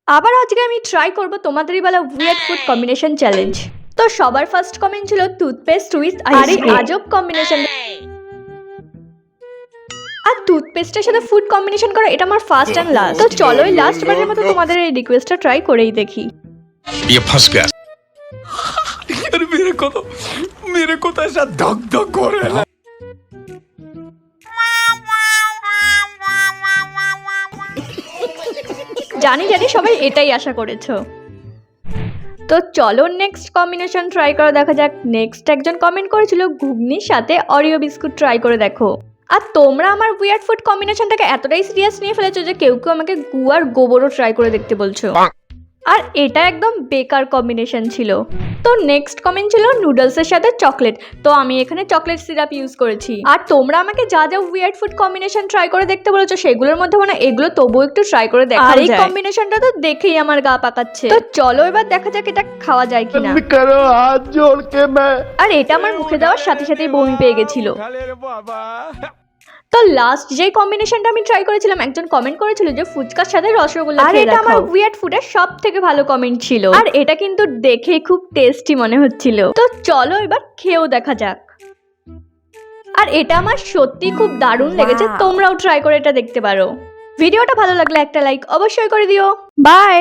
আবার আজকে আমি ট্রাই করব তোমাদেরই বলা উইয়ার্ড ফুড কম্বিনেশন চ্যালেঞ্জ। তো সবার ফার্স্ট কমেন্ট ছিল টুথপেস্ট উইথ আইসক্রিম। আজব কম্বিনেশন। আর টুথপেস্টের সাথে ফুড কম্বিনেশন করা এটা আমার ফার্স্ট এন্ড লাস্ট। তো চলো এই লাস্ট বারের মতো তোমাদের এই রিকোয়েস্টটা ট্রাই করেই দেখি। ये फंस गया। यार मेरे को तो ऐसा धक धक हो रहा है। জানি সবাই এটাই আশা করেছো। তো চলো নেক্সট কম্বিনেশন ট্রাই করে দেখা যাক। নেক্সট একজন কমেন্ট করেছিল ঘুগনির সাথে অরিও বিস্কুট ট্রাই করে দেখো। আর তোমরা আমার উইয়ার্ড ফুড কম্বিনেশনটাকে এতটাই সিরিয়াস নিয়ে ফেলেছো যে কেউ আমাকে গু আর গোবরও ট্রাই করে দেখতে বলছো। আর এটা একদম বেকার কম্বিনেশন ছিল। তো নেক্সট কমেন্ট ছিল নুডলসের সাথে চকলেট। তো আমি এখানে চকলেট সিরাপ ইউজ করেছি। আর তোমরা আমাকে যা যা উইয়ার্ড ফুড কম্বিনেশন ট্রাই করে দেখতে বলেছো সেগুলোর মধ্যে মানে এগুলো তবুও একটু ট্রাই করে দেখা যায়। আর এই কম্বিনেশনটা তো দেখেই আমার গা পাকাচ্ছে। তো চলো এবার দেখা যাক এটা খাওয়া যায় কিনা। करो हाथ जोड़ के मैं। আর এটা আমার মুখে দেওয়ার সাথে সাথেই বমি পেয়ে গেছিল। তো লাস্ট যে কম্বিনেশনটা আমি ট্রাই করেছিলাম একজন কমেন্ট করেছিল যে ফুচকার সাথে রসগোল্লা। আর এটা আমার উইয়ার্ড ফুডের সবথেকে ভালো কমেন্ট ছিল। আর এটা কিন্তু দেখে খুব টেস্টি মনে হচ্ছিল। তো চলো এবার খেয়েও দেখা যাক। আর এটা আমার সত্যি খুব দারুণ লেগেছে। তোমরাও ট্রাই করে এটা দেখতে পারো। ভিডিওটা ভালো লাগলে একটা লাইক অবশ্যই করে দিও। বাই।